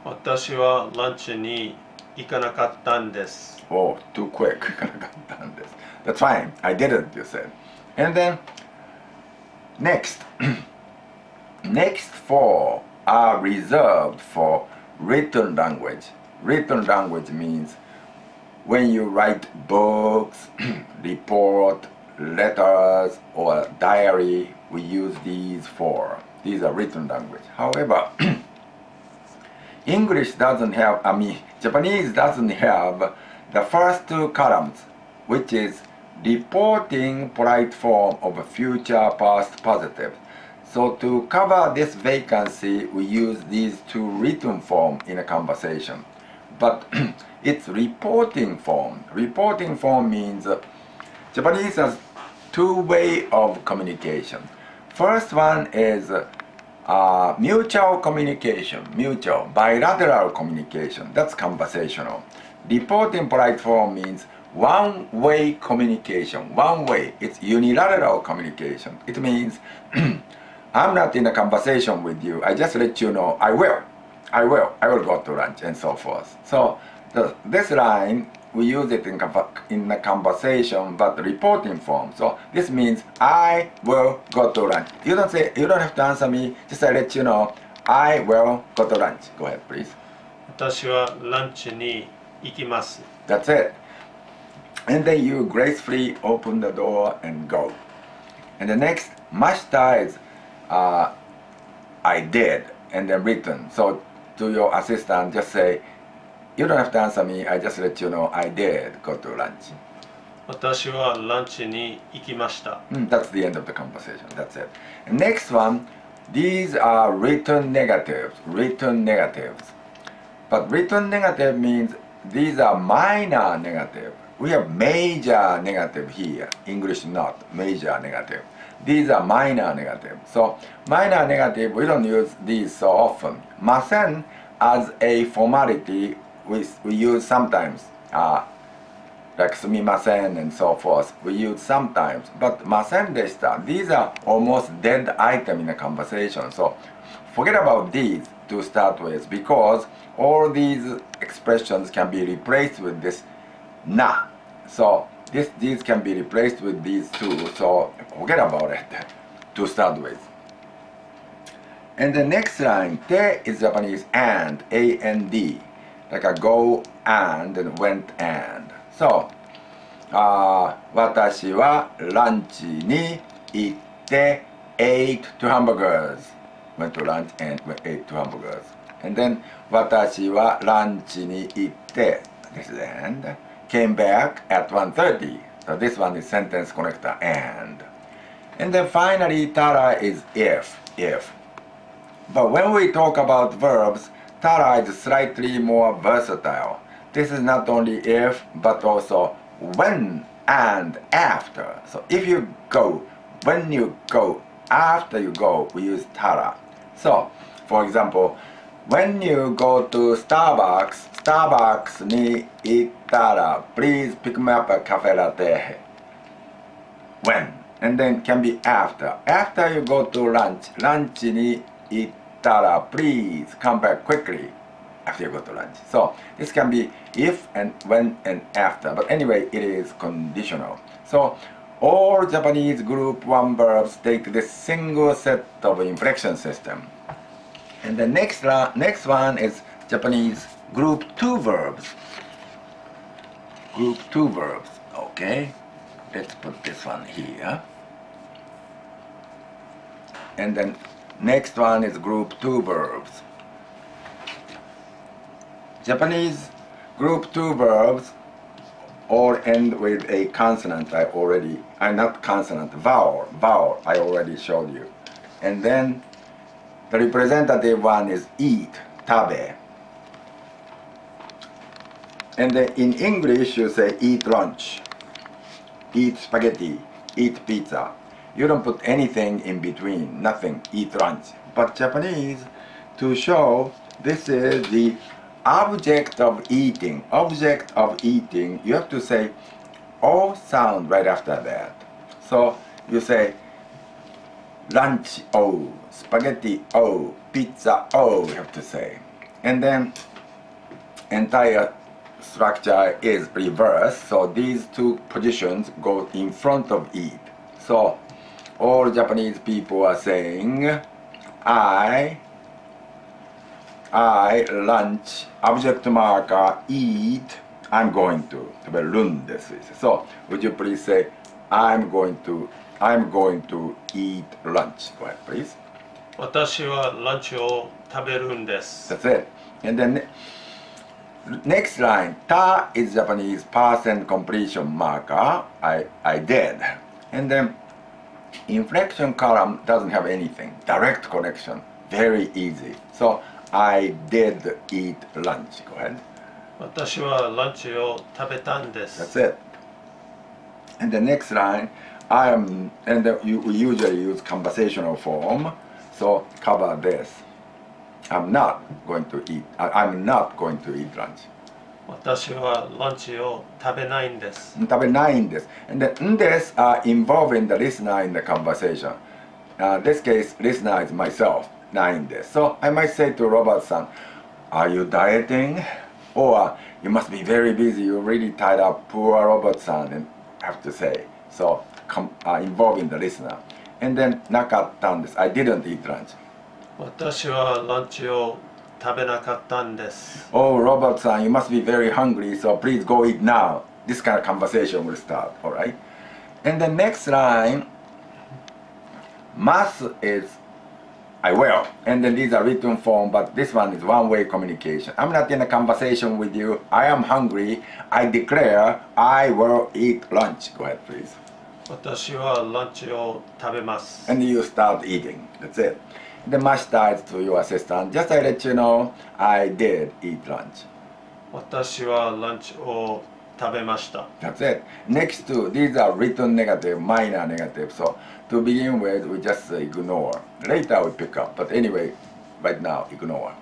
B: 私はランチに行かなかったんです。
A: Oh, too quick. That's fine. I didn't, you said. And then next. Next four are reserved for written language. Written language means when you write books, report, letters, or diary, we use these four. These are written language. However, Japanese doesn't have the first two columns, which is reporting polite form of a future past positive. So to cover this vacancy, we use these two written form in a conversation. But it's reporting form. Reporting form means Japanese has two ways of communication. First one is mutual communication, bilateral communication. That's conversational. Reporting polite form means one-way communication. One way. It's unilateral communication. It means I'm not in a conversation with you. I just let you know I will go to lunch and so forth. So this line we use it in a conversation, but reporting form. So this means I will go to lunch. You don't have to answer me. Just I let you know I will go to lunch. Go ahead, please.
B: 私はランチに行きます。
A: That's it. And then you gracefully open the door and go. And the next mashita is I did, and then written. So to your assistant, just say, you don't have to answer me, I just let you know I did go to lunch.
B: 私はランチに行きました。
A: That's the end of the conversation. That's it. And next one, these are written negatives. But written negative means these are minor negative. We have major negative here. English not major negative. These are minor negative. So minor negative, we don't use these so often. Masen as a formality, we use sometimes. Like sumimasen and so forth, we use sometimes. But masen deshita, these are almost dead item in a conversation. So forget about these to start with, because all these expressions can be replaced with this na. So these can be replaced with these two, so forget about it to start with. And the next line, te is Japanese and, A-N-D, like a go and went and. So, 私はランチに行って ate two hamburgers. Went to lunch and ate two hamburgers. And then 私はランチに行って this is and came back at 1:30. So this one is sentence connector and. And then finally tara is if. But when we talk about verbs, tara is slightly more versatile. This is not only if but also when and after. So if you go, when you go, after you go, we use tara. So, for example, when you go to Starbucks に行ったら please pick me up a cafe latte. When? And then can be after. After you go to lunch に行ったら please come back quickly after you go to lunch. So this can be if and when and after. But anyway, it is conditional. So all Japanese group 1 verbs take this single set of inflection system. And the next one is Japanese group 2 verbs. Group 2 verbs. Okay. Let's put this one here. And then next one is group 2 verbs. Japanese group 2 verbs all end with a consonant. Not consonant, vowel, I already showed you. And then the representative one is eat, tabe. And then in English you say eat lunch, eat spaghetti, eat pizza. You don't put anything in between, nothing, eat lunch. But Japanese, to show this is the object of eating. Object of eating, you have to say O sound right after that. So you say lunch O, spaghetti O, pizza O, you have to say. And then entire structure is reversed, so these two positions go in front of eat. So all Japanese people are saying I lunch, object marker, eat, I'm going to. So would you please say I'm going to eat lunch. Go ahead, please.
B: 私はランチを食べるんです。
A: That's it. And then next line, ta is Japanese past and completion marker. I did. And then inflection column doesn't have anything. Direct connection. Very easy. So I did eat lunch. Go ahead.
B: 私はランチを食べたんです。
A: That's it. And the next line, I am, and we usually use conversational form. So cover this. I'm not going to eat lunch.
B: 私はランチを食べないんです。
A: 食べないんです. And the んです are involving the listener in the conversation. This case, listener is myself, ないんです. So I might say to Robert-san, are you dieting? Or you must be very busy, you're really tied up, poor Robert-san, and have to say. So involving the listener. And then なかったんです. I didn't eat lunch.
B: 私はランチを食べなかったんです。
A: Oh, Robert-san, you must be very hungry, so please go eat now. This kind of conversation will start, all right? And the next line, must is I will. And then these are written form, but this one is one-way communication. I'm not in a conversation with you. I am hungry. I declare I will eat lunch. Go ahead, please.
B: 私はランチを食べます。
A: And you start eating. That's it. The master is to your assistant. Just I let you know, I did eat lunch.
B: 私はランチを食べました。
A: That's it. Next two, these are written negative, minor negative. So to begin with, we just ignore. Later we pick up. But anyway, right now, ignore.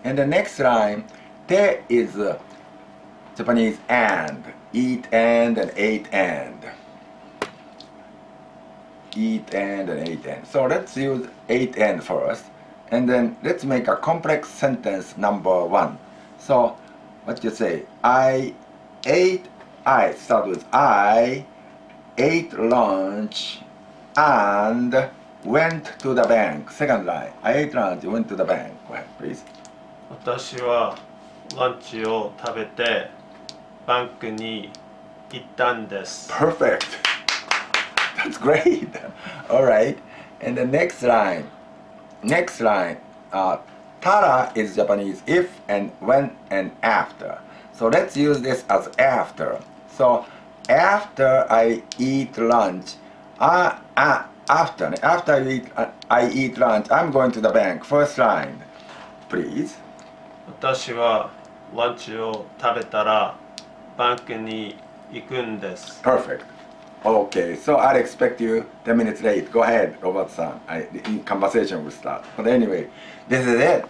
A: And the next line, te is Japanese and. Eat and ate and. Eat and ate and. So let's use ate and first. And then let's make a complex sentence number 1. So what you say? I start with I ate lunch and went to the bank. Second line. I ate lunch, went to the bank. Go ahead, please.
B: 私はランチを食べてバンクに行ったんです。
A: Perfect. That's great. All right. And the next line. Next line. Tara is Japanese if and when and after. So let's use this as after. So after I eat lunch, after I eat lunch, I'm going to the bank. First line, please.
B: 私はランチを食べたらバンクに行くんです。
A: Perfect. Okay, so I'll expect you 10 minutes late. Go ahead, Robert-san. Conversation will start. But anyway, this is it.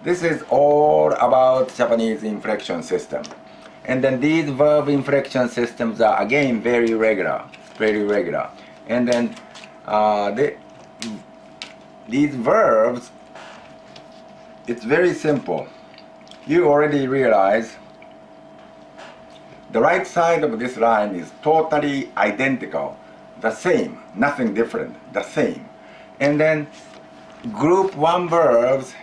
A: This is all about Japanese inflection system. And then these verb inflection systems are again very regular. And then these verbs, it's very simple. You already realize the right side of this line is totally identical, the same, nothing different, the same. And then group 1 verbs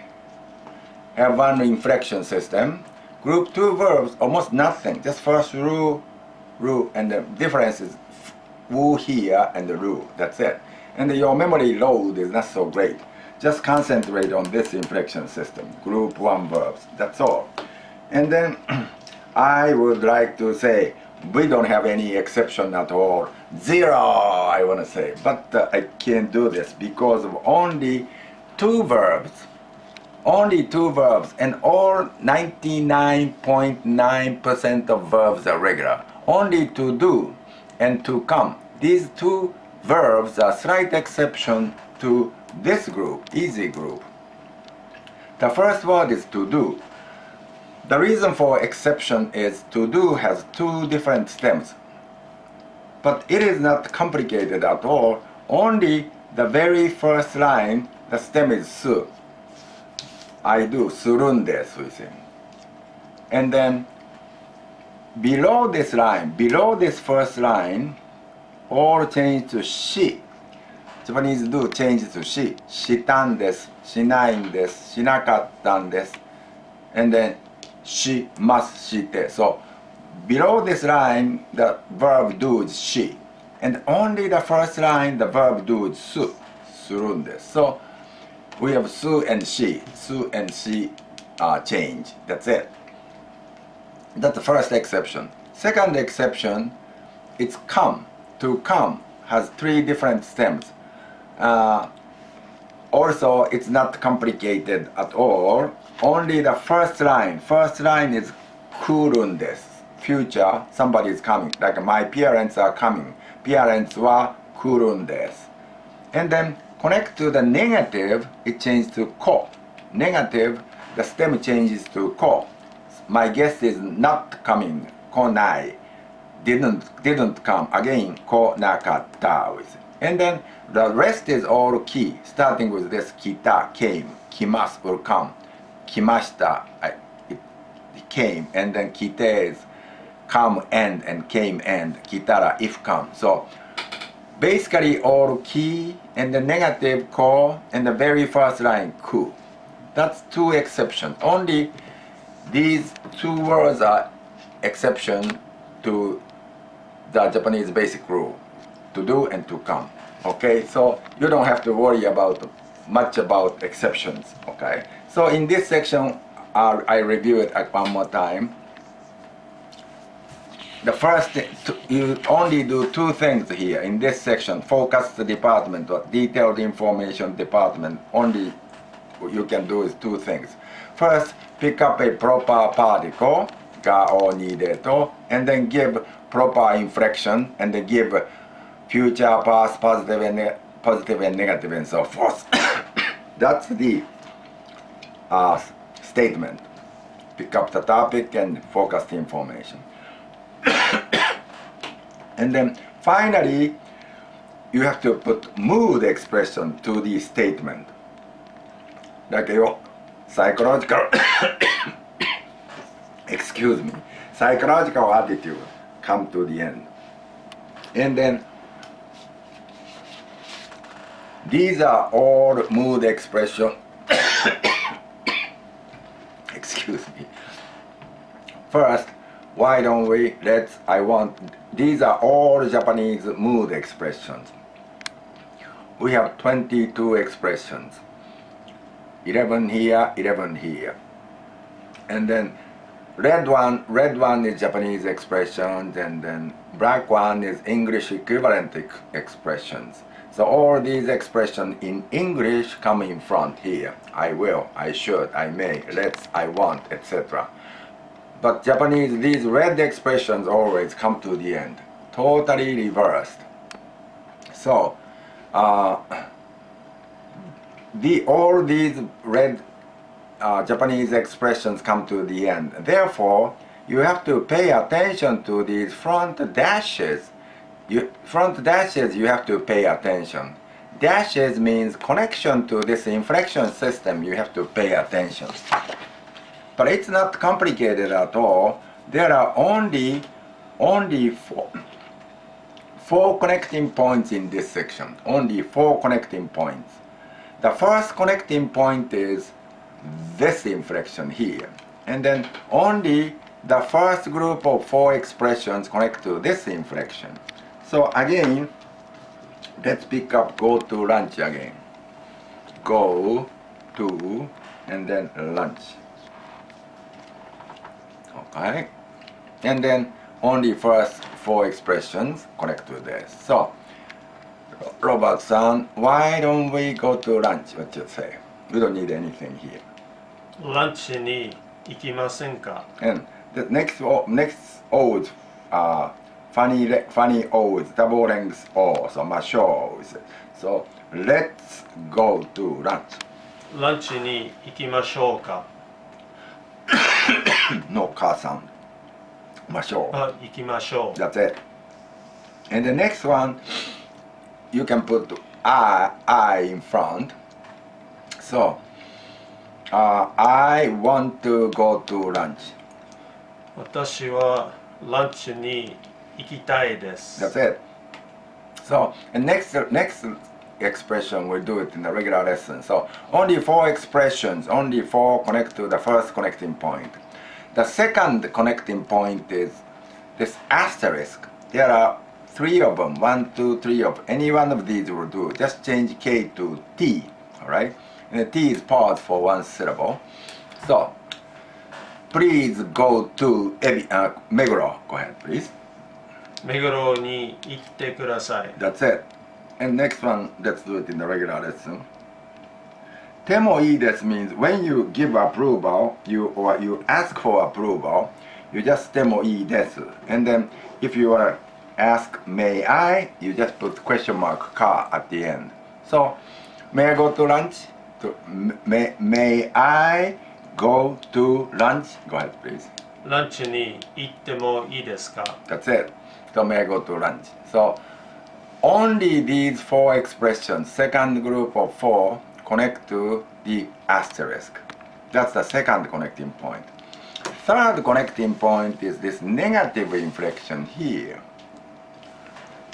A: have one inflection system. Group 2 verbs, almost nothing, just first ru, and the difference is wu here and the ru, that's it. And your memory load is not so great. Just concentrate on this inflection system, group 1 verbs, that's all. And then I would like to say we don't have any exception at all. 0, I want to say. But I can't do this because of only 2 verbs. Only 2 verbs, and all 99.9% of verbs are regular. Only to do and to come. These 2 verbs are slight exception to this group, easy group. The first word is to do. The reason for exception is to do has 2 different stems. But it is not complicated at all. Only the very first line, the stem is su. I do, surun desu, we say. And then below this line, below this first line, all change to shi. Japanese do change to shi. Shitan desu, shinai desu, shinakattan desu. And then she must shite. So below this line, the verb do is she. And only the first line, the verb do is su. Surun desu. So we have su and she. Su and she change. That's it. That's the first exception. Second exception, it's come. To come has 3 different stems. Also, it's not complicated at all. Only the first line. First line is kurun desu. Future, somebody is coming. Like my parents are coming. Parents wa kurun desu. And then connect to the negative, it changes to ko. Negative, the stem changes to ko. My guest is not coming. Konai. Didn't come. Again, ko nakatta. And then the rest is all ki. Starting with this kita, came. Kimasu will come. Kimashita, it came. And then kite is come and came and kitara, if come. So basically all ki and the negative ko and the very first line ku. That's 2 exceptions. Only these 2 words are exception to the Japanese basic rule, to do and to come. Okay, so you don't have to worry much about exceptions. Okay, so in this section I review it one more time. The first, you only do 2 things here in this section. Focus department or detailed information department. Only you can do is 2 things. First, pick up a proper particle, ga or ni de to, and then give proper inflection, and then give future, past, positive and negative, and so forth. That's the statement. Pick up the topic and focus the information. And then finally, you have to put mood expression to the statement. Like your psychological, excuse me, psychological attitude come to the end. And then These are all mood expression. Excuse me. First, why don't we these are all Japanese mood expressions. We have 22 expressions. 11 here, 11 here. And then red one is Japanese expressions, and then black one is English equivalent expressions. So all these expressions in English come in front here. I will, I should, I may, let's, I want, etc. But Japanese, these red expressions always come to the end. Totally reversed. So, all these red Japanese expressions come to the end. Therefore, you have to pay attention to these front dashes. Front dashes, you have to pay attention. Dashes means connection to this inflection system. You have to pay attention. But it's not complicated at all. There are only four connecting points in this section. Only 4 connecting points. The first connecting point is this inflection here. And then only the first group of 4 expressions connect to this inflection. So again, let's pick up go to lunch again. Go to and then lunch. Okay? And then only first 4 expressions connect to this. So, Robert-san, why don't we go to lunch? What you say? We don't need anything here.
B: ランチに行きませんか?
A: And the next O's are funny O's, double length O, so ましょう So, let's go to lunch.
B: ランチに行きましょうか?
A: No 母さん。ましょう。
B: あ、行きましょう。
A: That's it. And the next one, you can put I in front. So, I want to go to lunch.
B: 私はランチに行きたいです。
A: That's it. So, and next expression, we'll do it in the regular lesson. So, only 4 expressions, only 4 connect to the first connecting point. The second connecting point is this asterisk. There are 3 of them, 1, 2, 3 of any one of these will do. Just change K to T, alright? And the T is paused for 1 syllable. So, please go to Meguro. Go ahead, please.
B: 目黒に行ってください。
A: That's it. And next one, let's do it in the regular lesson. てもいいです means when you give approval, you ask for approval, you just てもいいです. And then if you ask may I, you just put question mark ka at the end. So, may I go to lunch? May I go to lunch? Go ahead, please.
B: ランチに行ってもいいですか?
A: That's it. So may I go to lunch? So only these 4 expressions, second group of 4, connect to the asterisk. That's the second connecting point. Third connecting point is this negative inflection here.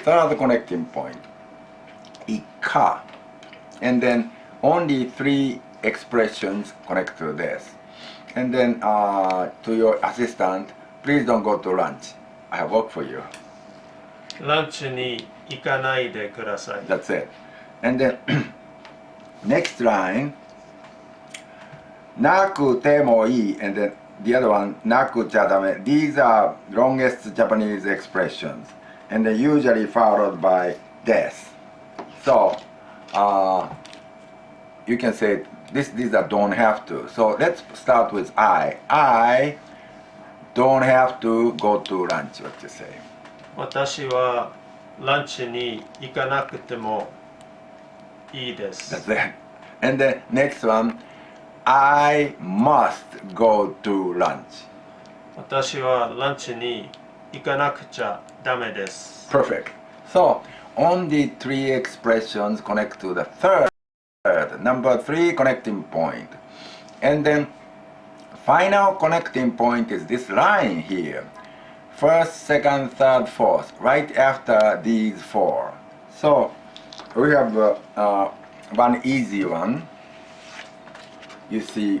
A: Third connecting point, ika. And then only 3 expressions connect to this. And then to your assistant, please don't go to lunch. I have work for you.
B: ランチに行かないでください。
A: That's it. And then next line, なくてもいい. And then the other one, なくちゃダメ. These are longest Japanese expressions. And they're usually followed by des. So, you can say these are don't have to. So let's start with I. I don't have to go to lunch. What you say?
B: 私はランチに行かなくてもいいです。
A: That's it. And the next one, I must go to lunch.
B: 私はランチに行かなくちゃダメです。
A: Perfect. So, only 3 expressions connect to the third, number 3 connecting point. And then, final connecting point is this line here. First, second, third, fourth, right after these 4. So, we have one easy one. You see,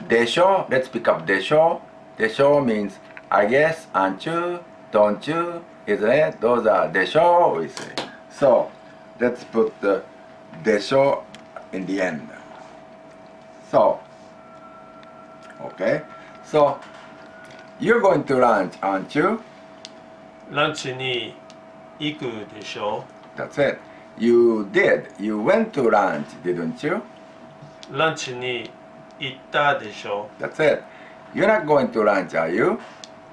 A: desho. Let's pick up desho. Desho means I guess, aren't you, don't you, isn't it? Those are desho, we say. So let's put the desho in the end. So, okay. So you're going to lunch, aren't you?
B: ランチに行くでしょ
A: That's it. You did. You went to lunch, didn't you?
B: ランチに行ったでしょ
A: That's it. You're not going to lunch, are you?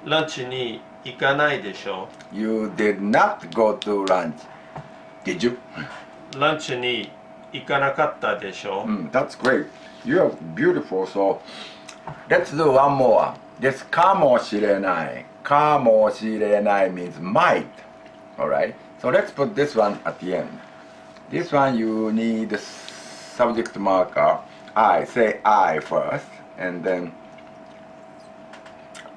B: ランチに行かないでしょ
A: You did not go to lunch, did you?
B: ランチに行かなかったでしょ
A: That's great. You're beautiful. So let's do one more. This かもしれない. かもしれない means might. Alright? So let's put this one at the end. This one you need the subject marker. I. Say I first. And then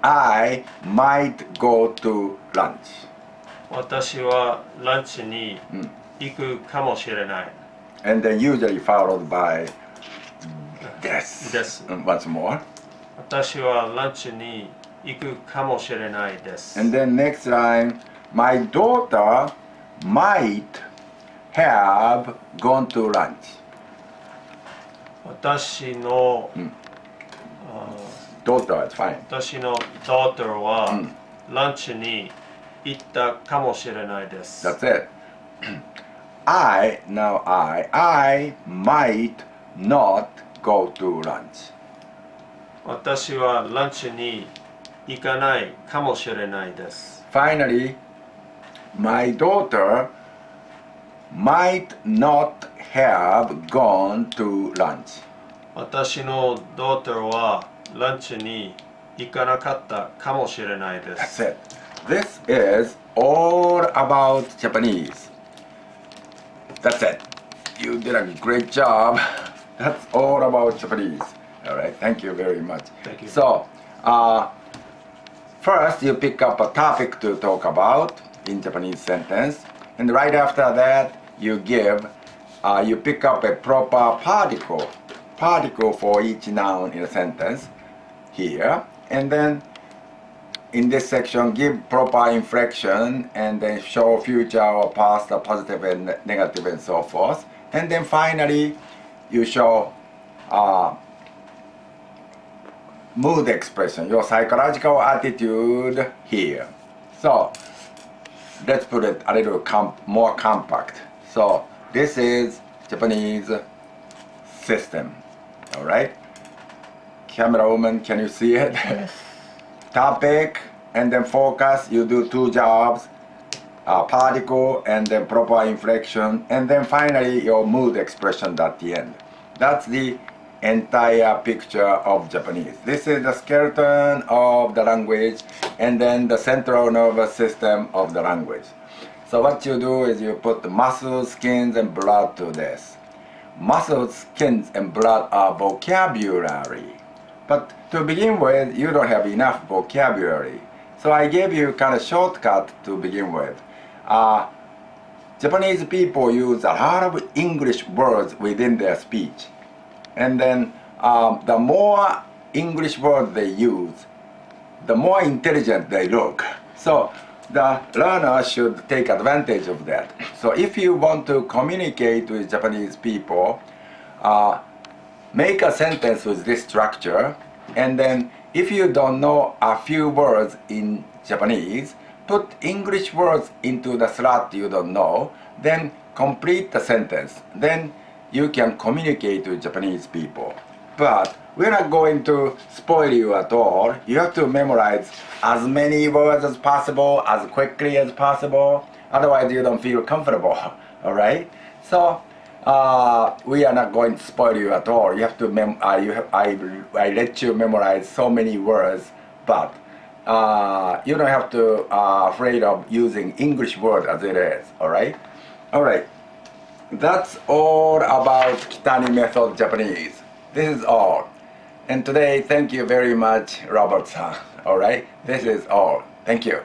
A: I might go to lunch.
B: 私はランチに行くかもしれない
A: And then usually followed by this.
B: です
A: Once more.
B: 私はランチに行くかもしれないです
A: And then next line, my daughter might have gone to lunch.
B: 私の、
A: Daughter, it's fine.
B: 私の daughter は、ランチに行ったかもしれないです
A: That's it. I might not go to lunch.
B: 私はランチに行かないかもしれないです
A: Finally, my daughter might not have gone to lunch.
B: 私の daughter はランチに行かなかったかもしれないです
A: That's it. This is all about Japanese. That's it. You did a great job. That's all about Japanese. All right. Thank you very much.
B: Thank you.
A: So, first you pick up a topic to talk about in Japanese sentence, and right after that you pick up a proper particle for each noun in a sentence here, and then in this section give proper inflection and then show future or past, positive and negative and so forth, and then finally you show mood expression, your psychological attitude here. So let's put it a little more compact. So this is Japanese system. All right, camera woman, can you see it?
C: Yes.
A: Topic and then focus, you do two jobs, particle and then proper inflection, and then finally your mood expression at the end. That's the entire picture of Japanese. This is the skeleton of the language and then the central nervous system of the language. So what you do is you put the muscles, skins and blood to this. Muscles, skins and blood are vocabulary. But to begin with, you don't have enough vocabulary. So I gave you kind of shortcut to begin with. Japanese people use a lot of English words within their speech. And then the more English words they use, the more intelligent they look. So the learner should take advantage of that. So if you want to communicate with Japanese people, make a sentence with this structure, and then if you don't know a few words in Japanese, put English words into the slot you don't know, then complete the sentence. Then you can communicate with Japanese people. But we're not going to spoil you at all. You have to memorize as many words as possible, as quickly as possible. Otherwise you don't feel comfortable. All right? So we are not going to spoil you at all. You have to I let you memorize so many words, but you don't have to afraid of using English word as it is. All right? All right. That's all about Kitani method Japanese. This is all. And today, thank you very much, Robert-san. All right? This is all. Thank you.